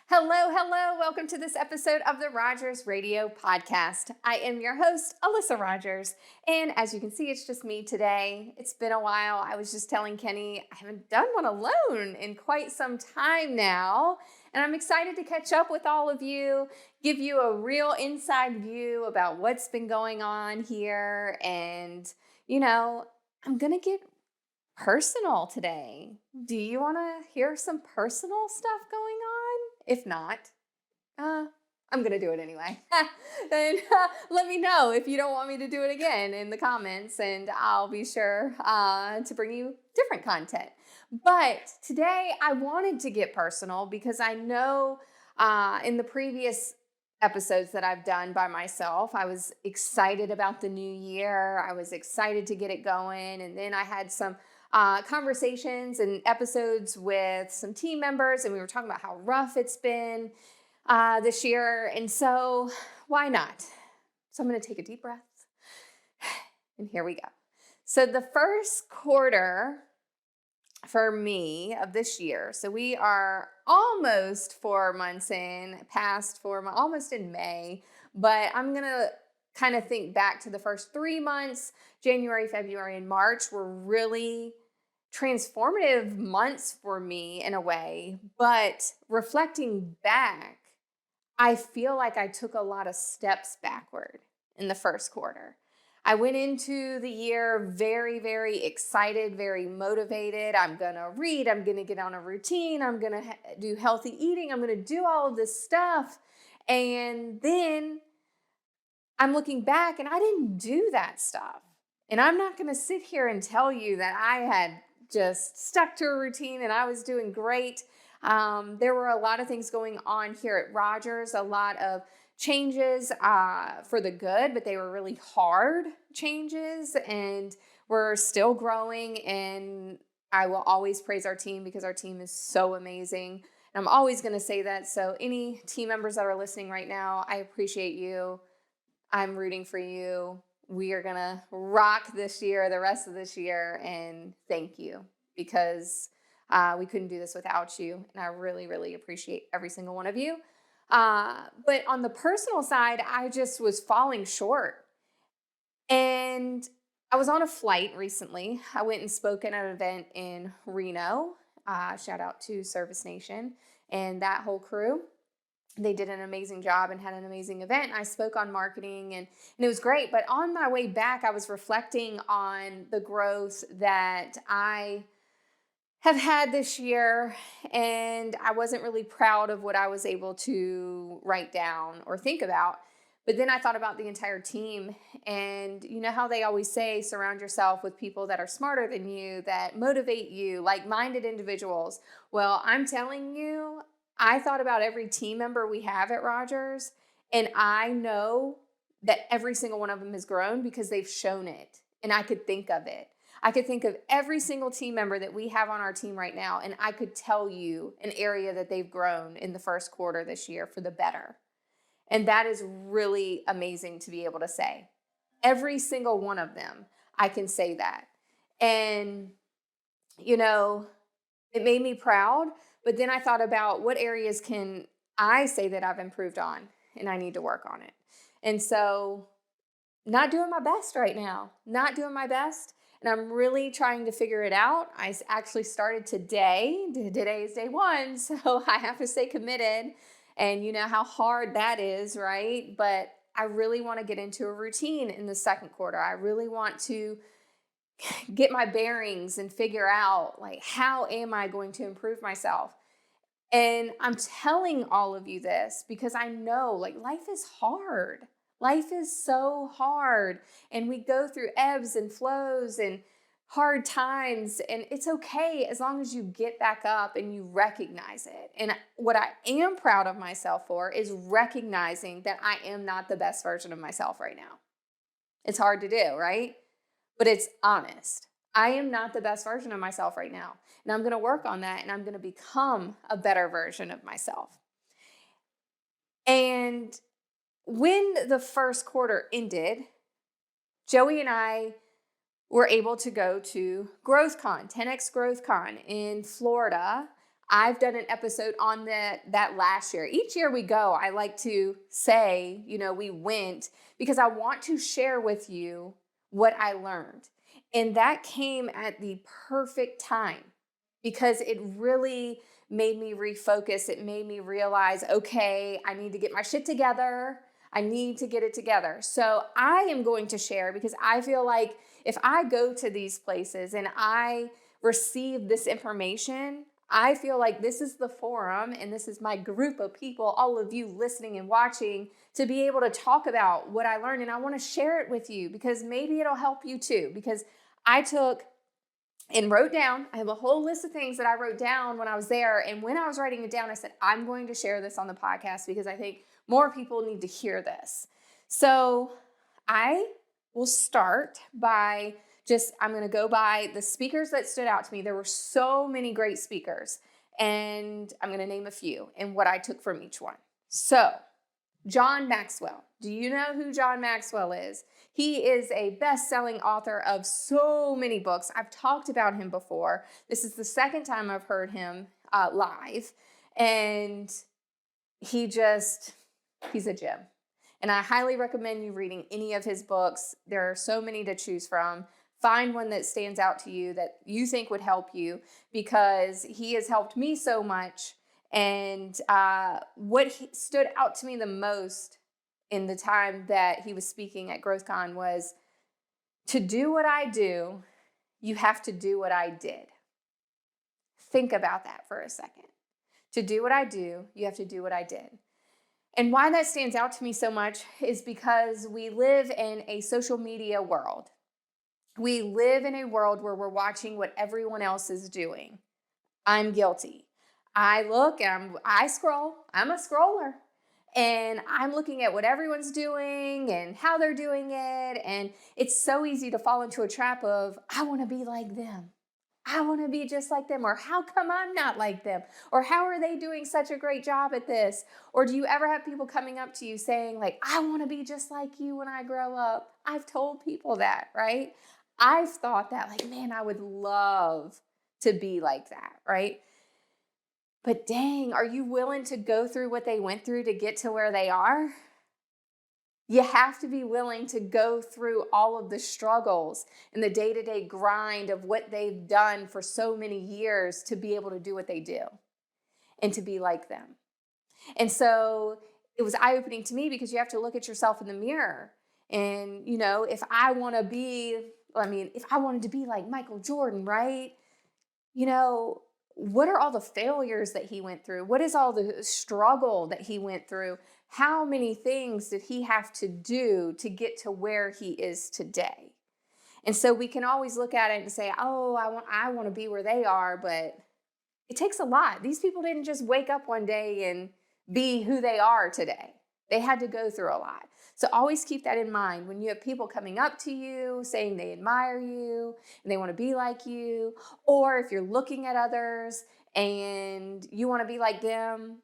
Hello, hello. Welcome to this episode of the Rogers Radio Podcast. I am your host, Alyssa Rogers. And as you can see, it's just me today. It's been a while. I was just telling Kenny, I haven't done one alone in quite some time now. And I'm excited to catch up with all of you, give you a real inside view about what's been going on here. And, I'm going to get personal today. Do you want to hear some personal stuff going on? If not, uh, I'm going to do it anyway. And let me know if you don't want me to do it again in the comments, and I'll be sure to bring you different content. But today I wanted to get personal because I know in the previous episodes that I've done by myself, I was excited about the new year. I was excited to get it going. And then I had some conversations and episodes with some team members, and we were talking about how rough it's been this year. And so why not? So I'm going to take a deep breath, and here we go. So the first quarter for me of this year, so we are almost 4 months in, past 4 months, almost in May, but I'm going to kind of think back to the first 3 months. January, February, and March were really transformative months for me in a way, but reflecting back, I feel like I took a lot of steps backward in the first quarter. I went into the year very, very excited, very motivated. I'm going to read, I'm going to get on a routine, I'm going to do healthy eating, I'm going to do all of this stuff. And then I'm looking back and I didn't do that stuff. And I'm not going to sit here and tell you that I had just stuck to a routine and I was doing great. There were a lot of things going on here at Rogers, a lot of changes for the good, but they were really hard changes, and we're still growing. And I will always praise our team because our team is so amazing. And I'm always going to say that. So any team members that are listening right now, I appreciate you. I'm rooting for you. We are going to rock this year, the rest of this year, and thank you because we couldn't do this without you. And I really, really appreciate every single one of you. But on the personal side, I just was falling short. And I was on a flight recently. I went and spoke at an event in Reno. Shout out to Service Nation and that whole crew. They did an amazing job and had an amazing event. I spoke on marketing and it was great. But on my way back, I was reflecting on the growth that I have had this year, and I wasn't really proud of what I was able to write down or think about. But then I thought about the entire team, and you know how they always say, surround yourself with people that are smarter than you, that motivate you, like-minded individuals. Well, I'm telling you, I thought about every team member we have at Rogers, and I know that every single one of them has grown because they've shown it, and I could think of it. I could think of every single team member that we have on our team right now, and I could tell you an area that they've grown in the first quarter this year for the better. And that is really amazing to be able to say. Every single one of them, I can say that. And, it made me proud, but then I thought about what areas can I say that I've improved on, and I need to work on it. And so, not doing my best right now, not doing my best. And I'm really trying to figure it out. I actually started today. Today is day one, so I have to stay committed. And you know how hard that is, right? But I really want to get into a routine in the second quarter. I really want to get my bearings and figure out, like, how am I going to improve myself? And I'm telling all of you this because I know, like, life is hard. Life is so hard, and we go through ebbs and flows and hard times, and it's okay as long as you get back up and you recognize it. And what I am proud of myself for is recognizing that I am not the best version of myself right now. It's hard to do, right? But it's honest. I am not the best version of myself right now, and I'm going to work on that, and I'm going to become a better version of myself. And when the first quarter ended, Joey and I were able to go to GrowthCon, 10X GrowthCon in Florida. I've done an episode on that last year. Each year we go, I like to say, we went because I want to share with you what I learned. And that came at the perfect time because it really made me refocus. It made me realize, okay, I need to get my shit together. I need to get it together. So I am going to share because I feel like if I go to these places and I receive this information, I feel like this is the forum and this is my group of people, all of you listening and watching, to be able to talk about what I learned. And I want to share it with you because maybe it'll help you too. Because I took and wrote down, I have a whole list of things that I wrote down when I was there. And when I was writing it down, I said, I'm going to share this on the podcast because I think more people need to hear this. So I will start by I'm going to go by the speakers that stood out to me. There were so many great speakers, and I'm going to name a few and what I took from each one. So, John Maxwell. Do you know who John Maxwell is? He is a best-selling author of so many books. I've talked about him before. This is the second time I've heard him live, and he's a gem. And I highly recommend you reading any of his books. There are so many to choose from. Find one that stands out to you that you think would help you because he has helped me so much. And what stood out to me the most in the time that he was speaking at GrowthCon was, to do what I do, you have to do what I did. Think about that for a second. To do what I do, you have to do what I did. And why that stands out to me so much is because we live in a social media world. We live in a world where we're watching what everyone else is doing. I'm guilty. I look and I scroll. I'm a scroller. And I'm looking at what everyone's doing and how they're doing it. And it's so easy to fall into a trap of, I want to be like them. I want to be just like them. Or how come I'm not like them? Or how are they doing such a great job at this? Or do you ever have people coming up to you saying, like, I want to be just like you when I grow up? I've told people that, right? I've thought that, like, man, I would love to be like that, right? But dang, are you willing to go through what they went through to get to where they are? You have to be willing to go through all of the struggles and the day-to-day grind of what they've done for so many years to be able to do what they do and to be like them. And so it was eye-opening to me because you have to look at yourself in the mirror. And, if I wanted to be like Michael Jordan, right? What are all the failures that he went through? What is all the struggle that he went through? How many things did he have to do to get to where he is today? And so we can always look at it and say, oh, I want to be where they are, but it takes a lot. These people didn't just wake up one day and be who they are today. They had to go through a lot. So always keep that in mind when you have people coming up to you saying they admire you and they want to be like you, or if you're looking at others and you want to be like them,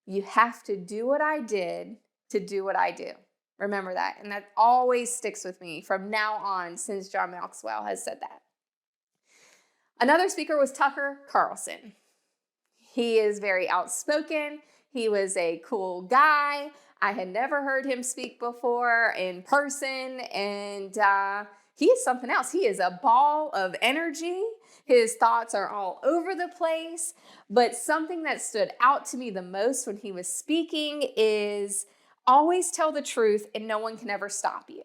you have to do what I did to do what I do. Remember that. And that always sticks with me from now on since John Maxwell has said that. Another speaker was Tucker Carlson. He is very outspoken. He was a cool guy. I had never heard him speak before in person, and he is something else. He is a ball of energy. His thoughts are all over the place, but something that stood out to me the most when he was speaking is always tell the truth and no one can ever stop you.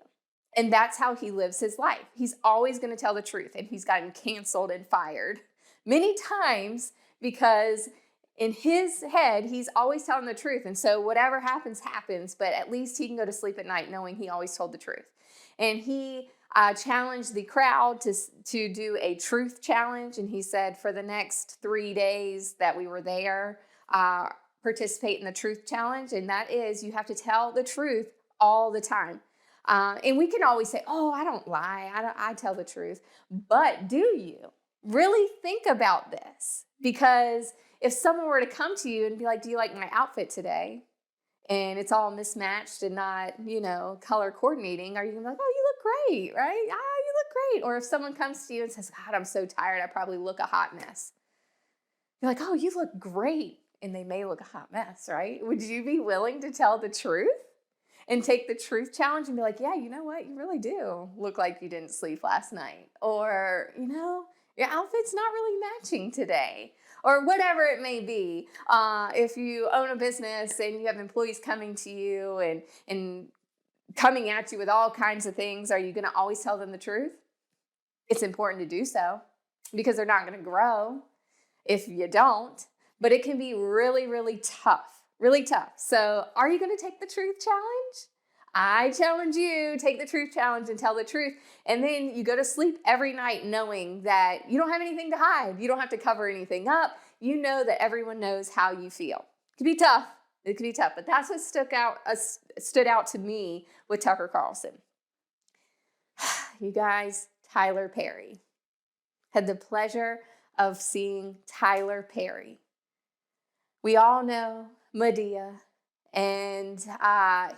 And that's how he lives his life. He's always going to tell the truth, and he's gotten canceled and fired many times because in his head, he's always telling the truth. And so whatever happens, happens. But at least he can go to sleep at night knowing he always told the truth. And he challenged the crowd to do a truth challenge. And he said for the next 3 days that we were there, participate in the truth challenge. And that is, you have to tell the truth all the time. And we can always say, oh, I don't lie. I tell the truth. But do you really think about this? Because if someone were to come to you and be like, do you like my outfit today? And it's all mismatched and not, color coordinating. Are you going to be like, oh, you look great, right? Ah, you look great. Or if someone comes to you and says, God, I'm so tired. I probably look a hot mess. You're like, oh, you look great. And they may look a hot mess, right? Would you be willing to tell the truth and take the truth challenge and be like, yeah, you know what? You really do look like you didn't sleep last night. Or, your outfit's not really matching today. Or whatever it may be. If you own a business and you have employees coming to you and coming at you with all kinds of things, are you going to always tell them the truth? It's important to do so because they're not going to grow if you don't. But it can be really, really tough, really tough. So are you going to take the truth challenge? I challenge you, take the truth challenge and tell the truth. And then you go to sleep every night knowing that you don't have anything to hide. You don't have to cover anything up. You know that everyone knows how you feel. It can be tough. It can be tough, but that's what stood out to me with Tucker Carlson. You guys, Tyler Perry. Had the pleasure of seeing Tyler Perry. We all know Medea, and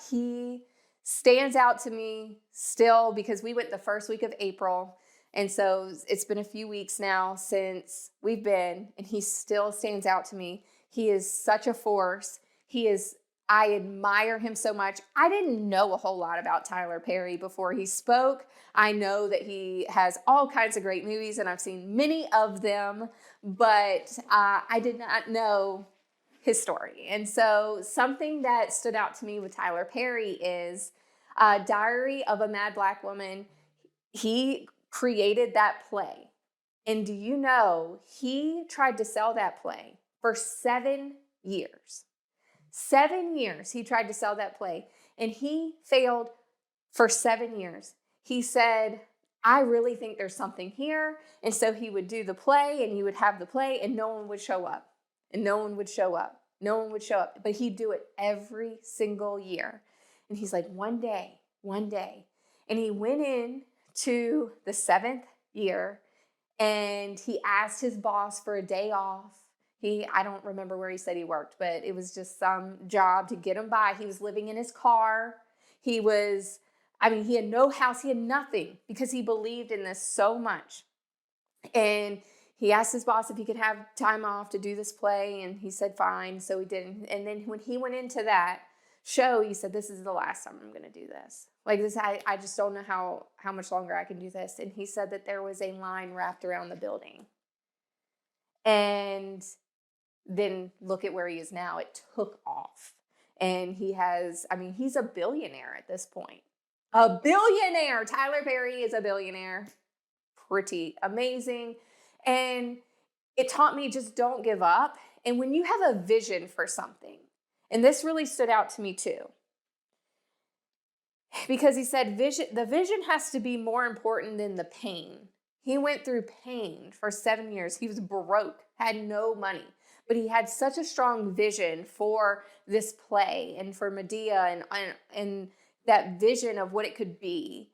he stands out to me still because we went the first week of April, and so it's been a few weeks now since we've been, and he still stands out to me. He is such a force. I admire him so much. I didn't know a whole lot about Tyler Perry before he spoke. I know that he has all kinds of great movies, and I've seen many of them, but I did not know his story. And so something that stood out to me with Tyler Perry is Diary of a Mad Black Woman. He created that play. And do you know, he tried to sell that play for 7 years. 7 years he tried to sell that play, and he failed for 7 years. He said, I really think there's something here. And so he would do the play, and he would have the play, and no one would show up. And no one would show up. No one would show up. But he'd do it every single year. And he's like, one day. And he went in to the 7th year, and he asked his boss for a day off. I don't remember where he said he worked, but it was just some job to get him by. He was living in his car. He had no house. He had nothing because he believed in this so much. And he asked his boss if he could have time off to do this play, and he said fine, so he didn't. And then when he went into that show, he said, this is the last time I'm going to do this. Like this, I just don't know how much longer I can do this. And he said that there was a line wrapped around the building. And then look at where he is now. It took off. And he's a billionaire at this point. A billionaire. Tyler Perry is a billionaire. Pretty amazing. And it taught me just don't give up. And when you have a vision for something, and this really stood out to me too, because he said the vision has to be more important than the pain. He went through pain for 7 years. He was broke, had no money, but he had such a strong vision for this play and for Medea and that vision of what it could be,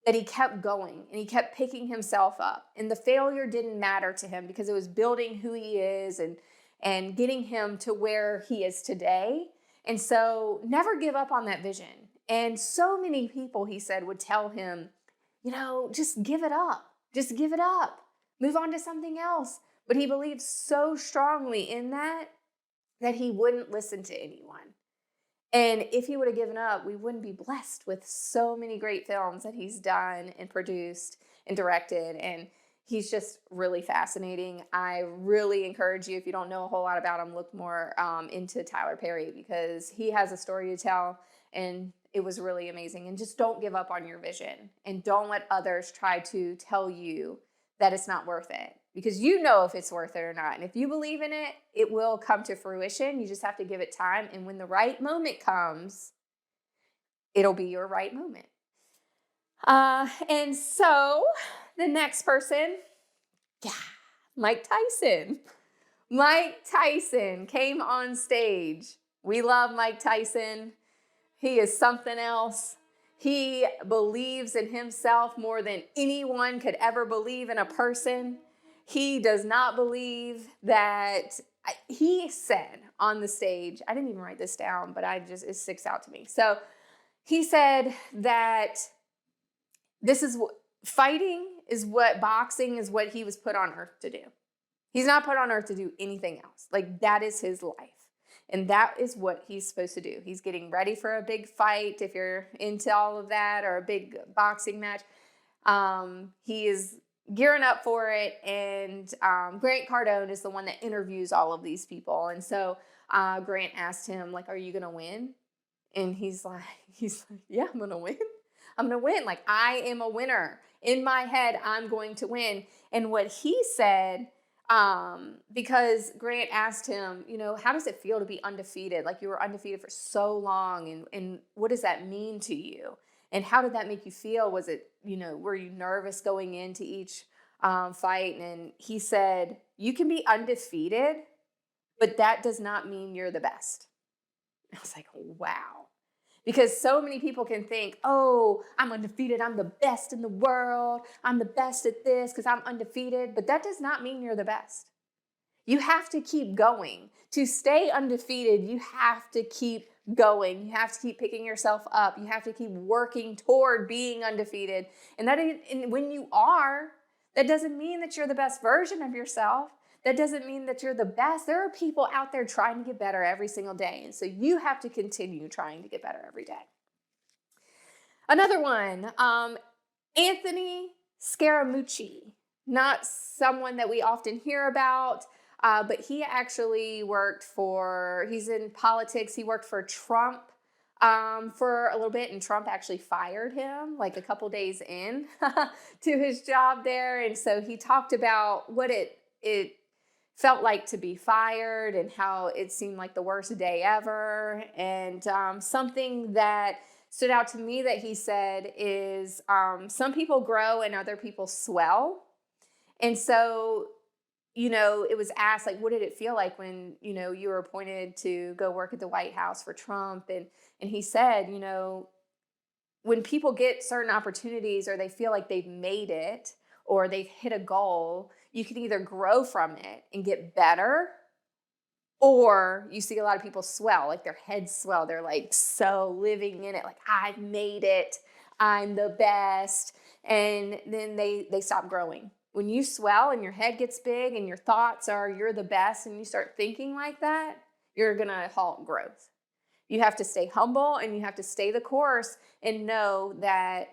that he kept going and he kept picking himself up. And the failure didn't matter to him because it was building who he is and getting him to where he is today. And so never give up on that vision. And so many people, he said, would tell him, just give it up. Just give it up. Move on to something else. But he believed so strongly in that he wouldn't listen to anyone. And if he would have given up, we wouldn't be blessed with so many great films that he's done and produced and directed. And he's just really fascinating. I really encourage you, if you don't know a whole lot about him, look more into Tyler Perry because he has a story to tell and it was really amazing. And just don't give up on your vision and don't let others try to tell you that it's not worth it because you know if it's worth it or not. And if you believe in it, it will come to fruition. You just have to give it time. And when the right moment comes, it'll be your right moment. And so the next person, Mike Tyson. Mike Tyson came on stage. We love Mike Tyson. He is something else. He believes in himself more than anyone could ever believe in a person. He does not believe that, he said on the stage, I didn't even write this down, but it sticks out to me. So he said that fighting is what boxing is what he was put on earth to do. He's not put on earth to do anything else. Like, that is his life. And that is what he's supposed to do. He's getting ready for a big fight, if you're into all of that, or a big boxing match. He is gearing up for it. And Grant Cardone is the one that interviews all of these people. And so Grant asked him, like, are you going to win? And he's like, yeah, I'm going to win. I'm going to win. Like, I am a winner. In my head, I'm going to win. And what he said, because Grant asked him, how does it feel to be undefeated? Like, you were undefeated for so long. And what does that mean to you? And how did that make you feel? Was it, were you nervous going into each fight? And he said, you can be undefeated, but that does not mean you're the best. I was like, wow. Because so many people can think, oh, I'm undefeated. I'm the best in the world. I'm the best at this because I'm undefeated. But that does not mean you're the best. You have to keep going. To stay undefeated, you have to keep going. You have to keep picking yourself up. You have to keep working toward being undefeated. And when you are, that doesn't mean that you're the best version of yourself. That doesn't mean that you're the best. There are people out there trying to get better every single day. And so you have to continue trying to get better every day. Another one, Anthony Scaramucci. Not someone that we often hear about, but he actually he's in politics. He worked for Trump for a little bit, and Trump actually fired him like a couple days in to his job there. And so he talked about what it felt like to be fired and how it seemed like the worst day ever. And something that stood out to me that he said is some people grow and other people swell. And so, it was asked, like, what did it feel like when, you were appointed to go work at the White House for Trump? And he said, when people get certain opportunities or they feel like they've made it or they've hit a goal, you can either grow from it and get better, or you see a lot of people swell, like their heads swell. They're like so living in it, like, I've made it, I'm the best. And then they stop growing. When you swell and your head gets big and your thoughts are you're the best and you start thinking like that, you're going to halt growth. You have to stay humble and you have to stay the course and know that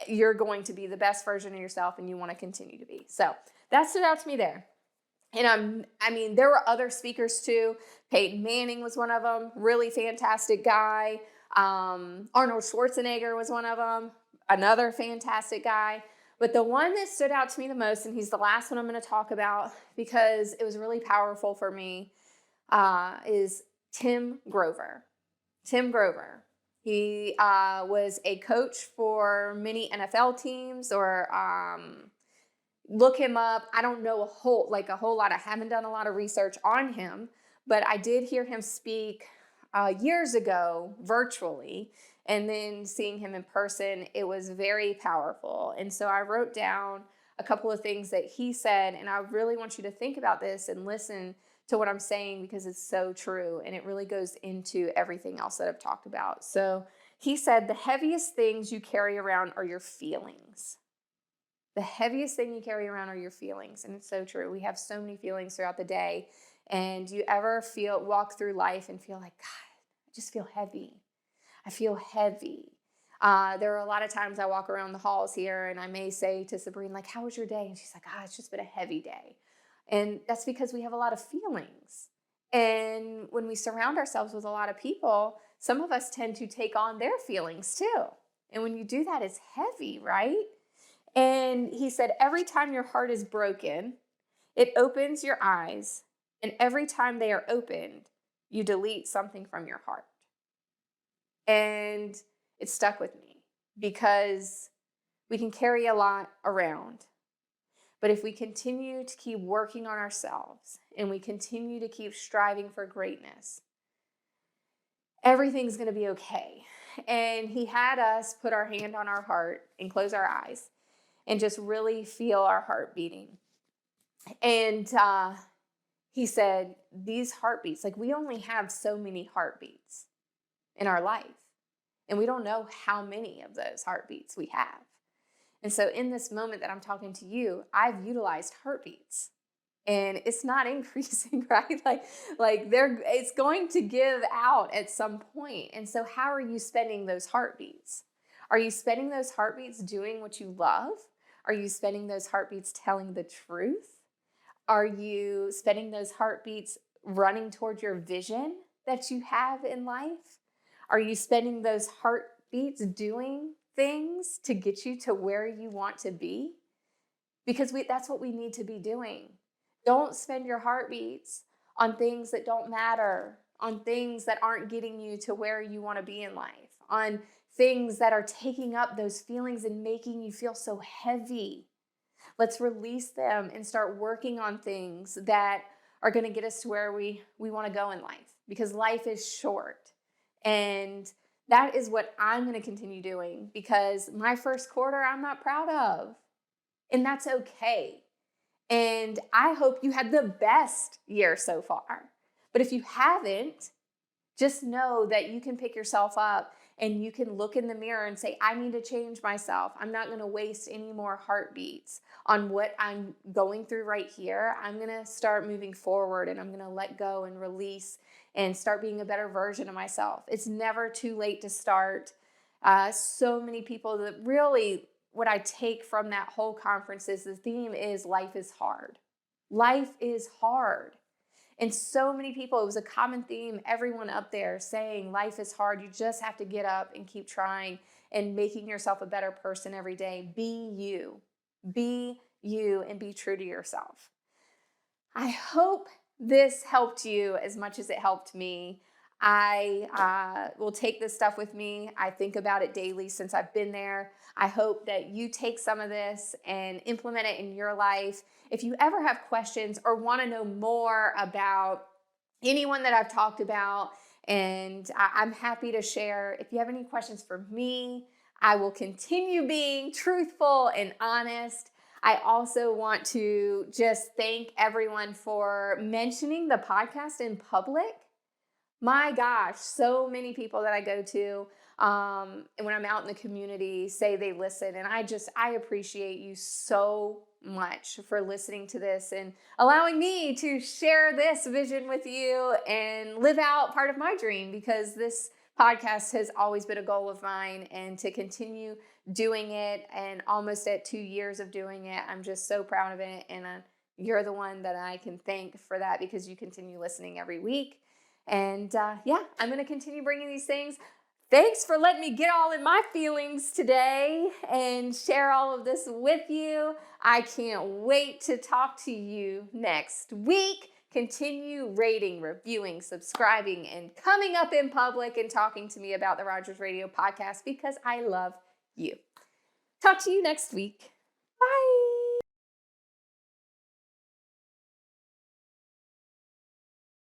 you're going to be the best version of yourself and you want to continue to be. So that stood out to me there. And there were other speakers too. Peyton Manning was one of them, really fantastic guy. Arnold Schwarzenegger was one of them, another fantastic guy. But the one that stood out to me the most, and he's the last one I'm going to talk about because it was really powerful for me, is Tim Grover. Tim Grover. He was a coach for many NFL teams, or look him up. I don't know a whole lot. I haven't done a lot of research on him, but I did hear him speak years ago virtually, and then seeing him in person, it was very powerful. And so I wrote down a couple of things that he said, and I really want you to think about this and listen to what I'm saying because it's so true, and it really goes into everything else that I've talked about. So he said, the heaviest things you carry around are your feelings. The heaviest thing you carry around are your feelings. And it's so true. We have so many feelings throughout the day. And you ever walk through life and feel like, God, I just feel heavy. I feel heavy. There are a lot of times I walk around the halls here and I may say to Sabrina, like, how was your day? And she's like, it's just been a heavy day. And that's because we have a lot of feelings. And when we surround ourselves with a lot of people, some of us tend to take on their feelings too. And when you do that, it's heavy, right? And he said, every time your heart is broken, it opens your eyes. And every time they are opened, you delete something from your heart. And it stuck with me because we can carry a lot around. But if we continue to keep working on ourselves and we continue to keep striving for greatness, everything's going to be okay. And he had us put our hand on our heart and close our eyes and just really feel our heart beating. And he said, these heartbeats, like, we only have so many heartbeats in our life. And we don't know how many of those heartbeats we have. And so in this moment that I'm talking to you, I've utilized heartbeats. and it's not increasing, right? It's going to give out at some point. And so how are you spending those heartbeats? Are you spending those heartbeats doing what you love? Are you spending those heartbeats telling the truth? Are you spending those heartbeats running toward your vision that you have in life? Are you spending those heartbeats doing things to get you to where you want to be? Because that's what we need to be doing. Don't spend your heartbeats on things that don't matter, on things that aren't getting you to where you want to be in life, on things that are taking up those feelings and making you feel so heavy. Let's release them and start working on things that are going to get us to where we want to go in life, because life is short. And that is what I'm going to continue doing, because my first quarter I'm not proud of. And that's okay. And I hope you had the best year so far. But if you haven't, just know that you can pick yourself up and you can look in the mirror and say, I need to change myself. I'm not going to waste any more heartbeats on what I'm going through right here. I'm going to start moving forward, and I'm going to let go and release and start being a better version of myself. It's never too late to start. So many people that really, what I take from that whole conference is the theme is life is hard. Life is hard. And so many people, it was a common theme, everyone up there saying life is hard. You just have to get up and keep trying and making yourself a better person every day. Be you and be true to yourself. I hope this helped you as much as it helped me. I will take this stuff with me. I think about it daily since I've been there. I hope that you take some of this and implement it in your life. If you ever have questions or want to know more about anyone that I've talked about, and I'm happy to share. If you have any questions for me, I will continue being truthful and honest. I also want to just thank everyone for mentioning the podcast in public. My gosh, so many people that I go to and when I'm out in the community say they listen. And I appreciate you so much for listening to this and allowing me to share this vision with you and live out part of my dream, because this podcast has always been a goal of mine, and to continue doing it, and almost at 2 years of doing it, I'm just so proud of it. And you're the one that I can thank for that, because you continue listening every week. And I'm going to continue bringing these things. Thanks for letting me get all in my feelings today and share all of this with you. I can't wait to talk to you next week. Continue rating, reviewing, subscribing, and coming up in public and talking to me about the Rogers Radio podcast, because I love you. Talk to you next week.